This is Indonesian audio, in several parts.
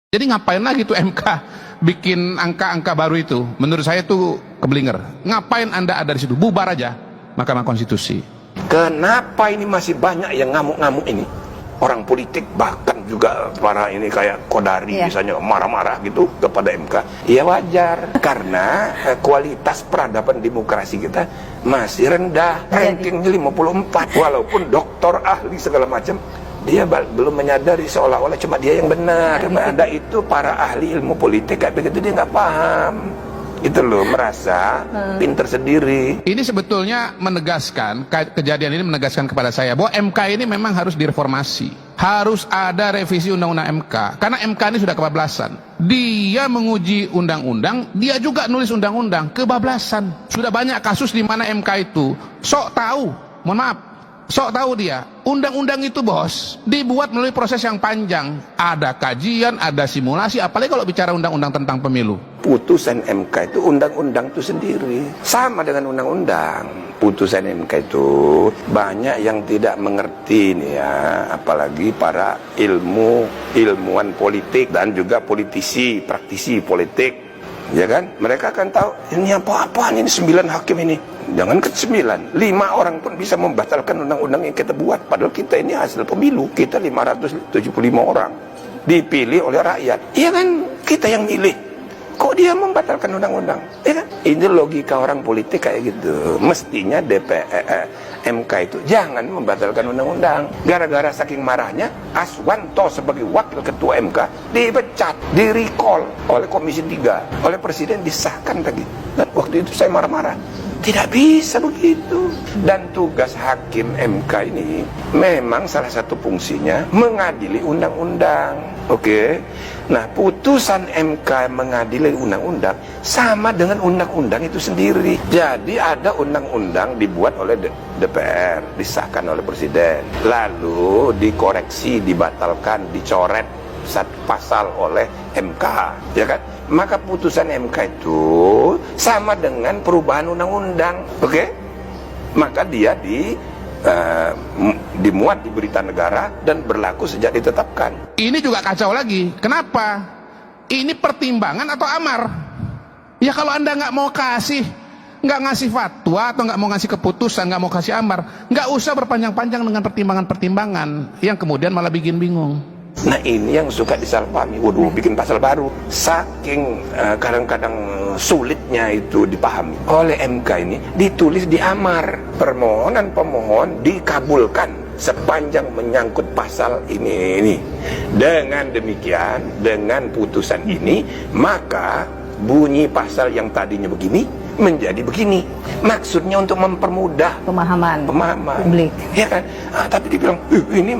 Jadi ngapain lagi tuh MK bikin angka-angka baru itu? Menurut saya tuh keblinger. Ngapain Anda ada di situ? Bubar aja Mahkamah Konstitusi. Kenapa ini masih banyak yang ngamuk-ngamuk ini? Orang politik bahkan juga para ini kayak Kodari misalnya marah-marah gitu kepada MK. Ya wajar, karena kualitas peradaban demokrasi kita masih rendah. Rankingnya 54. Walaupun doktor ahli segala macam, dia belum menyadari seolah-olah cuma dia yang benar. Ada itu para ahli ilmu politik kayak begitu, dia nggak paham. Itu loh, merasa pinter sendiri. Ini sebetulnya menegaskan, kejadian ini menegaskan kepada saya bahwa MK ini memang harus direformasi. Harus ada revisi undang-undang MK. Karena MK ini sudah kebablasan. Dia menguji undang-undang, dia juga nulis undang-undang, kebablasan. Sudah banyak kasus di mana MK itu sok tahu, mohon maaf, sok tahu dia, undang-undang itu bos, dibuat melalui proses yang panjang. Ada kajian, ada simulasi, apalagi kalau bicara undang-undang tentang pemilu. Putusan MK itu undang-undang itu sendiri. Sama dengan undang-undang. Putusan MK itu banyak yang tidak mengerti nih ya, apalagi para ilmuwan politik dan juga politisi, praktisi politik. Ya kan? Mereka akan tahu ini apa-apaan ini 9 hakim ini. Jangan ke 9, 5 orang pun bisa membatalkan undang-undang yang kita buat. Padahal kita ini hasil pemilu, kita 575 orang dipilih oleh rakyat. Iya kan, kita yang milih. Kok dia membatalkan undang-undang? Ya kan? Ini logika orang politik kayak gitu. Mestinya MK itu jangan membatalkan undang-undang. Gara-gara saking marahnya, Aswanto sebagai wakil ketua MK dipecat, di-recall oleh Komisi 3, oleh Presiden, disahkan lagi. Dan waktu itu saya marah-marah. Tidak bisa begitu. Dan tugas hakim MK ini memang salah satu fungsinya mengadili undang-undang. Oke. Nah, putusan MK mengadili undang-undang sama dengan undang-undang itu sendiri. Jadi ada undang-undang dibuat oleh DPR, disahkan oleh Presiden, lalu dikoreksi, dibatalkan, dicoret satu pasal oleh MK, ya kan? Maka putusan MK itu sama dengan perubahan undang-undang, oke? Maka dia dimuat di berita negara dan berlaku sejak ditetapkan. Ini juga kacau lagi. Kenapa? Ini pertimbangan atau amar? Ya kalau Anda nggak mau kasih, nggak ngasih fatwa atau nggak mau ngasih keputusan, nggak mau kasih amar, nggak usah berpanjang-panjang dengan pertimbangan-pertimbangan yang kemudian malah bikin bingung. Nah ini yang suka disalahpahami. Waduh, bikin pasal baru. Saking kadang-kadang sulitnya itu dipahami oleh MK ini, ditulis di amar. Permohonan pemohon dikabulkan sepanjang menyangkut pasal ini. Dengan demikian, dengan putusan ini, maka bunyi pasal yang tadinya begini menjadi begini. Maksudnya untuk mempermudah pemahaman publik, ya kan? Tapi dibilang ini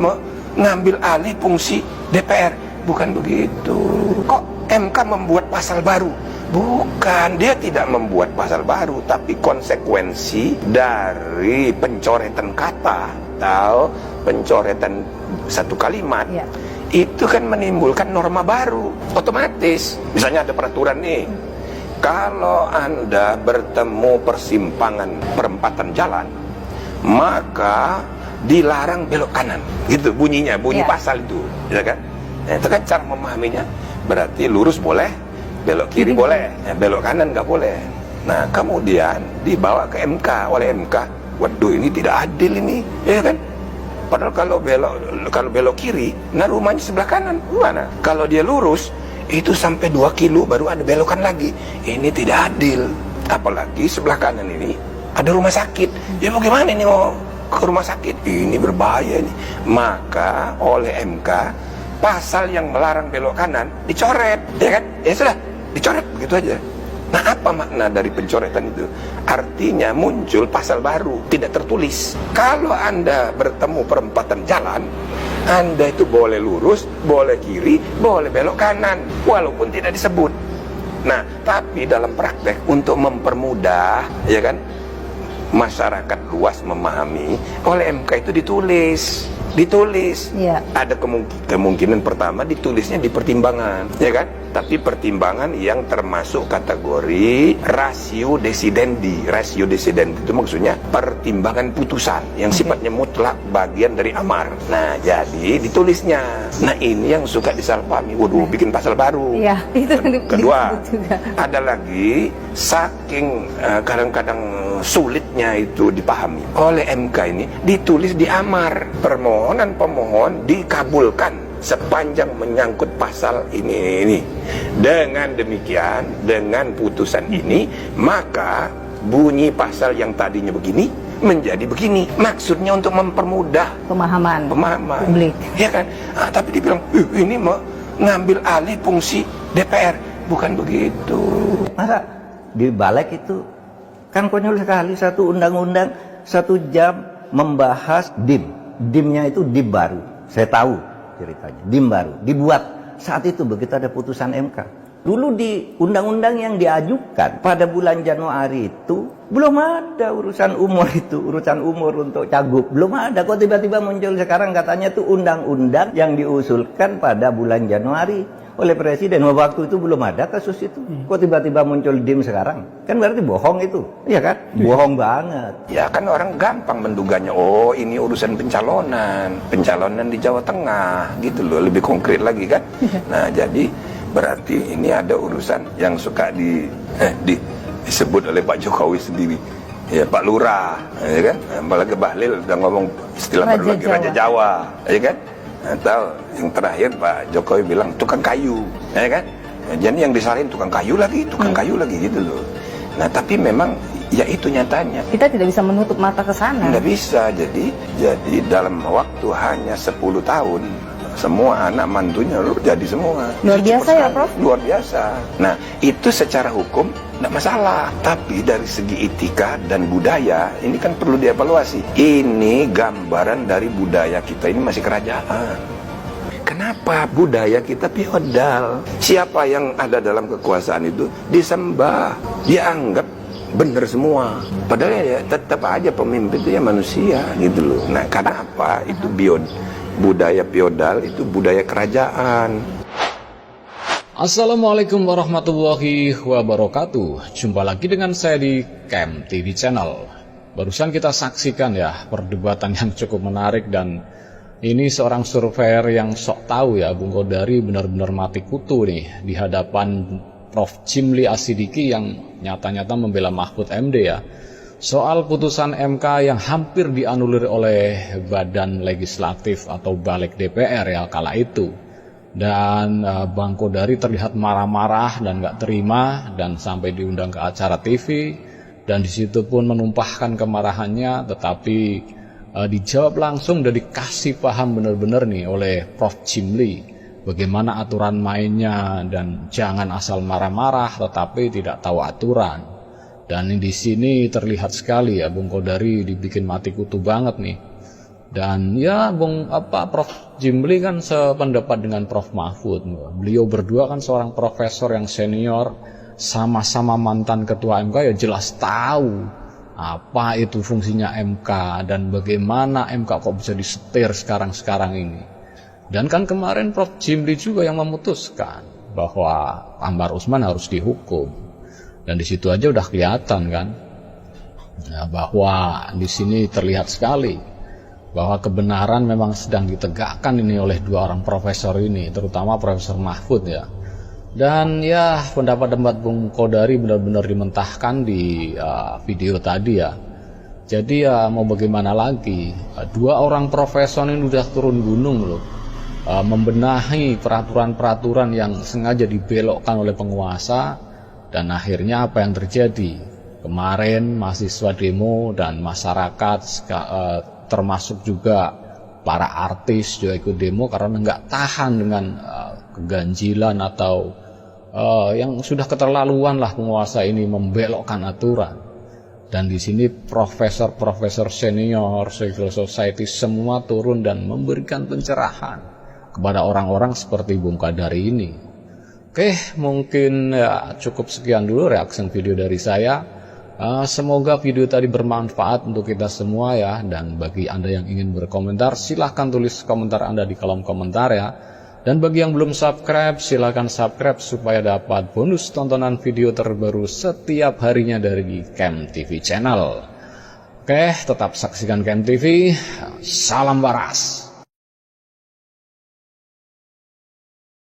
ngambil alih fungsi DPR. Bukan begitu. Kok MK membuat pasal baru? Bukan, dia tidak membuat pasal baru, tapi konsekuensi dari pencoretan kata atau pencoretan satu kalimat itu kan menimbulkan norma baru. Otomatis, misalnya ada peraturan nih, kalau Anda bertemu persimpangan perempatan jalan, maka dilarang belok kanan, gitu bunyinya, bunyi pasal itu, ya kan? Nah, itu kan cara memahaminya. Berarti lurus boleh, belok kiri boleh, belok kanan nggak boleh. Nah, kemudian dibawa ke MK oleh MK. Waduh, ini tidak adil ini, ya kan? Padahal kalau belok kiri, nah rumahnya sebelah kanan, gimana? Kalau dia lurus, itu sampai 2 kilo baru ada belokan lagi. Ini tidak adil. Apalagi sebelah kanan ini ada rumah sakit. Ya bagaimana ini mau ke rumah sakit? Ini berbahaya ini. Maka oleh MK pasal yang melarang belok kanan dicoret, ya kan? Ya sudah, dicoret begitu aja. Nah, apa makna dari pencoretan itu? Artinya muncul pasal baru, tidak tertulis. Kalau Anda bertemu perempatan jalan, Anda itu boleh lurus, boleh kiri, boleh belok kanan, walaupun tidak disebut. Nah, tapi dalam praktek untuk mempermudah, ya kan, masyarakat luas memahami, oleh MK itu ditulis. ditulis. Iya. Ada kemungkinan pertama ditulisnya di pertimbangan, ya kan? Tapi pertimbangan yang termasuk kategori ratio decidendi. Ratio decidendi itu maksudnya pertimbangan putusan yang sifatnya mutlak, bagian dari amar. Nah, jadi ditulisnya. Nah, ini yang suka disalahpahami. Waduh, bikin pasal baru. Iya, itu Kedua, juga. ada lagi saking kadang-kadang sulitnya itu dipahami oleh MK ini, ditulis di amar. Permohonan pemohon dikabulkan sepanjang menyangkut pasal ini. Dengan demikian, dengan putusan ini, maka bunyi pasal yang tadinya begini menjadi begini. Maksudnya untuk mempermudah Pemahaman publik. ya kan? Tapi dibilang ini mau ngambil alih fungsi DPR. Bukan begitu. Masa di balik itu kan konyol sekali, satu undang-undang 1 jam membahas DIM. DIM-nya itu DIM baru. Saya tahu ceritanya. DIM baru dibuat saat itu begitu ada putusan MK. Dulu di undang-undang yang diajukan pada bulan Januari itu belum ada urusan umur itu, urusan umur untuk cagup belum ada. Kok tiba-tiba muncul sekarang katanya itu undang-undang yang diusulkan pada bulan Januari oleh Presiden. Waktu itu belum ada kasus itu. Kok tiba-tiba muncul DIM sekarang? Kan berarti bohong itu, iya kan? Bohong banget. Ya kan orang gampang menduganya, oh ini urusan pencalonan di Jawa Tengah, gitu loh, lebih konkret lagi kan. Nah, jadi berarti ini ada urusan yang suka disebut oleh Pak Jokowi sendiri. Ya, Pak Lurah, ya kan? Apalagi Bahlil udah ngomong istilah baru lagi, Raja Jawa, ya kan? Atau yang terakhir Pak Jokowi bilang tukang kayu, ya kan? Jadi yang disalahin tukang kayu lagi gitu loh. Nah, tapi memang ya itu nyatanya. Kita tidak bisa menutup mata ke sana. Nggak bisa. Jadi dalam waktu hanya 10 tahun semua anak mantunya lu jadi semua. Luar biasa ya, Prof? Luar biasa. Nah, itu secara hukum nggak masalah. Tapi dari segi etika dan budaya, ini kan perlu dievaluasi. Ini gambaran dari budaya kita ini masih kerajaan. Kenapa budaya kita feodal? Siapa yang ada dalam kekuasaan itu disembah, dianggap benar semua. Padahal ya tetap aja pemimpin itu ya manusia gitu loh. Nah, karena apa? Itu budaya feodal, itu budaya kerajaan. Assalamualaikum warahmatullahi wabarakatuh. Jumpa lagi dengan saya di Camp TV Channel. Barusan kita saksikan ya perdebatan yang cukup menarik, dan ini seorang surveyor yang sok tahu ya, Bung Kodari benar-benar mati kutu nih di hadapan Prof. Jimli Asidiki yang nyata-nyata membela Mahfud MD ya. Soal putusan MK yang hampir dianulir oleh badan legislatif atau balik DPR ya kala itu. Dan Bang Kodari terlihat marah-marah dan gak terima, dan sampai diundang ke acara TV, dan disitu pun menumpahkan kemarahannya, tetapi dijawab langsung dan dikasih paham benar-benar nih oleh Prof. Jimli bagaimana aturan mainnya, dan jangan asal marah-marah tetapi tidak tahu aturan. Dan di sini terlihat sekali ya Bung Kodari dibikin mati kutu banget nih. Dan ya Prof. Jimli kan sependapat dengan Prof. Mahfud. Beliau berdua kan seorang profesor yang senior, sama-sama mantan ketua MK, ya jelas tahu apa itu fungsinya MK dan bagaimana MK kok bisa disetir sekarang ini. Dan kan kemarin Prof. Jimli juga yang memutuskan bahwa Anwar Usman harus dihukum. Dan di situ aja udah kelihatan kan ya, bahwa di sini terlihat sekali bahwa kebenaran memang sedang ditegakkan ini oleh dua orang profesor ini, terutama Profesor Mahfud ya. Dan ya pendapat Bung Kodari benar-benar dimentahkan di video tadi ya. Jadi ya mau bagaimana lagi, dua orang profesor ini udah turun gunung loh, membenahi peraturan-peraturan yang sengaja dibelokkan oleh penguasa. Dan akhirnya apa yang terjadi? Kemarin mahasiswa demo dan masyarakat termasuk juga para artis juga ikut demo karena nggak tahan dengan keganjilan atau yang sudah keterlaluan lah penguasa ini membelokkan aturan. Dan di sini profesor senior, civil society semua turun dan memberikan pencerahan kepada orang-orang seperti Bung Kodari ini. Oke, mungkin ya cukup sekian dulu reaction video dari saya. Semoga video tadi bermanfaat untuk kita semua ya. Dan bagi Anda yang ingin berkomentar, silahkan tulis komentar Anda di kolom komentar ya. Dan bagi yang belum subscribe, silahkan subscribe supaya dapat bonus tontonan video terbaru setiap harinya dari Kem TV Channel. Oke, tetap saksikan Kem TV. Salam waras.